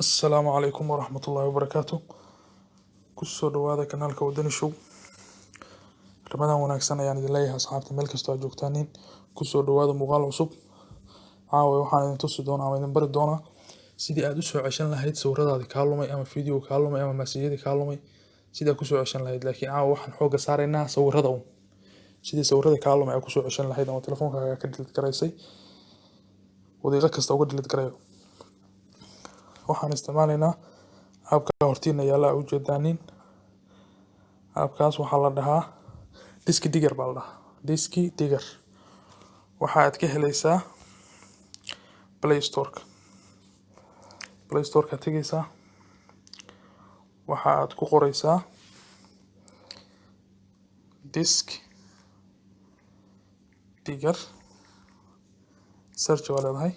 Asalaamu calaykum waraxmatullaahi wabarakaatu. Kusoo dhawaada kanaalka Wadani Show. Ramadaan wanaagsan ayaan idin leeyahay asxaabta meel kastoo aad joogtaan. Kusoo dhawaada muuqaal cusub. Caawa waxaan idin tusi doonaa ama idin bari doonaa sidii aad u soo ceshan lahayd sawiradaadi kaa lumay ama video kaa lumay ama masajyadii kaa lumay sidii aad ku soo ceshan lahayd. Laakiin caawa waxaan xooga saaraynaa sawirada sidii sawirada kaa lumay aad ku soo ceshan lahayd ama telefoonkaaga ka delete garaysay wadiiqo kasta uga delete garayo. Waxaan isticmaalaynaa aabka hortiina yaala u jeedaanin. Aabkaas waxaa la dhahaa Disk Digger baa la dhahaa. Disk Digger waxa aad ka helaysaa Play Store. Play Store ka tagaysaa waxa aad ku qoraysaa Disk Digger search waa leedahay.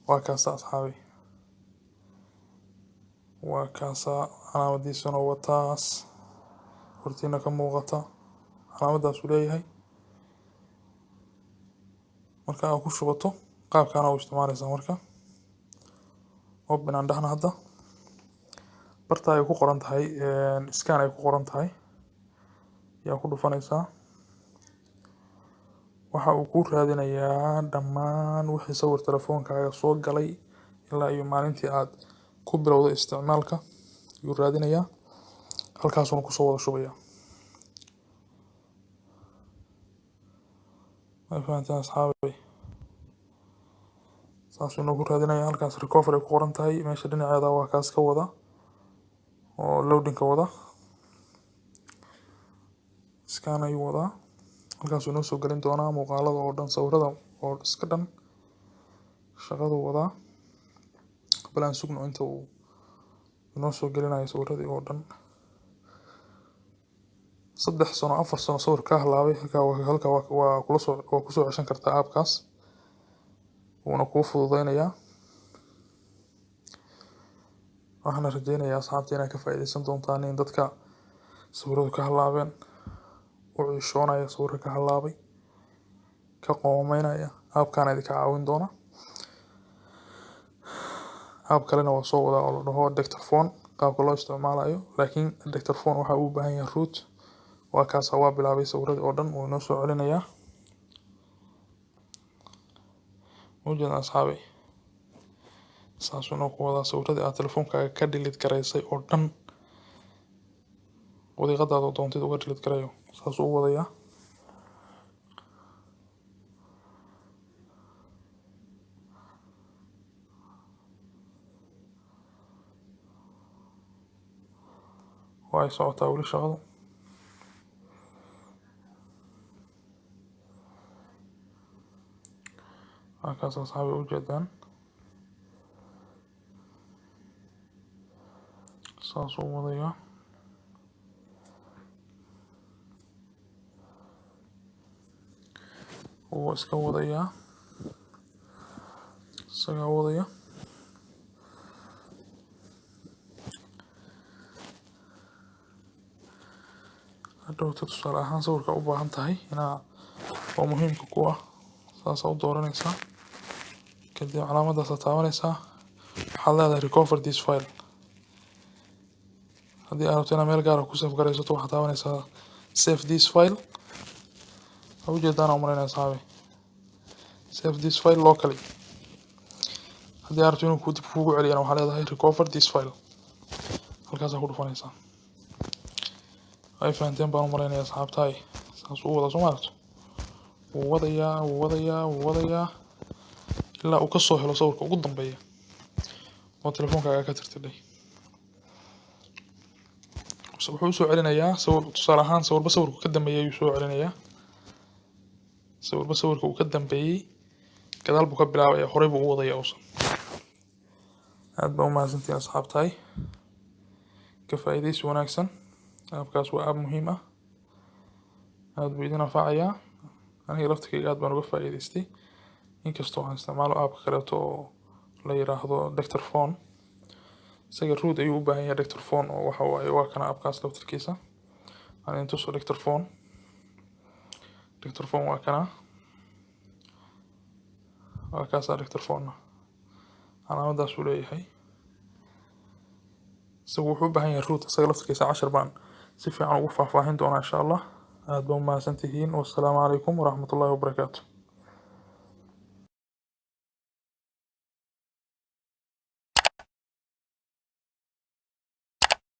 waa kaasa asxaabi waa kaasa calaamadiisuna wataas hortiina ka muuqata calaamadaas uu leeyahay. Marka aad ku shubato qaabkaan u isticmaalaysaa marka open aan dhahna hadda barta ay ku qoran tahay scan ay ku qoran tahay yaa ku dhufanaysaa. waxa uu ku raadinayaa dhammaan wixii sawir telefoonkaaga soo galay ilaa iyo maalintii aad ku bilowday isticmaalka ayuu raadinayaa. halkaasuna ku soo wada shubaya. ma fahanteen asxaabi saas inuu ku raadinayaa. halkaas recovery ay ku qoran tahay meesha dhinaceeda waa kaas ka wada oo loading ka wada scan ayuu wadaa. halkaas inoo soo galin doonaa muuqaalada oo dhan sawirada oo iska dhan shaqadu wadaa. balan sugno inta uu inoo soo gelinayo sawiradii oo dhan 3 sano 4 sano sawir ka halaabay halka waa ku soo ceshan kartaa aabkaas wuuna kuu fududeynayaa. waxaan rajeynayaa asxaabta inaad ka faa'iideysan doontaan in dadka sawiradu ka halaabeen u ciishoonaya sawirka ka halaabay ka qoomaynaya aabkaan idinka caawin doona. aab kalena waa soo wadaa oo la dhaho Dictaphone qaabka loo isticmaalayo. laakiin Dictaphone waxa uu u baahan yahay root. waa kaas waa bilaabay sawiradii oo dhan uu inoo soo celinayaa. muujada asxaabi saas inuu ku wadaa sawiradii aad telefoonkaaga ka delete garaysay oo dhan wadiiqadaada doontid uga delete garayo saas uu wadayaa. way socotaa weli shaqadu. halkaas asxaabi u jeedaan saas uu wadayaa. wuu iska wadayaa isagaa wadaya. hadhowta tusaale ahaan sawirka u baahan tahay inaa oo muhiimka ku ah saas u dooranaysaa. kadib calaamadaas aad taabanaysaa waxaad leedahay recover this file. haddii aad rabto inaad meel gaar ah ku save garaysato waxaad taabanaysaa save this file. u jeedaan u malaynaya asxaabi save this file locally. haddii aad rabto inuu dib kuugu celiyana waxaad leedahay recover this file. halkaas ku dhufanaysaa. ay fahanteen baan u malaynaya asxaabtaay saas uu wada Soomaalidu wuu wadayaa ilaa uu ka soo helo sawirka ugu dambeeya oo telefoonkaaga ka tirtiray. wuxuu soo celinayaa sawir tusaale ahaan sawirba sawirku ka dambeeyay ayuu soo celinayaa. sawirba sawirka uu ka dambeeyay gadaal buu ka bilaabaya horey buu u wadayaa uusan. aad baa u mahadsantiin asxaabtaay ka faa'iideysi wanaagsan. aabkaas waa aab muhiim ah aad buu idin anfacayaa. aniga laftigayga aad baan uga faa'iideystay inkastoo aan isticmaalo aabka kaleeto oo la yiraahdo Dictaphone. isaga root ayuu u baahan yahay Dictaphone oo waxa waaye waa kana aabkaas laftirkiisa. aan idin tuso Dictaphone waa kana waa kaas Dictaphone calaamadaas uu leeyahay isagu wuxuu u baahan yahay root isaga laftirkiisa cashar baan si fiican ugu faahfaahin doonaa insha Allah aad baa u mahadsantihiin wassalaamu calaykum waraxmatullaahi wabarakaatuh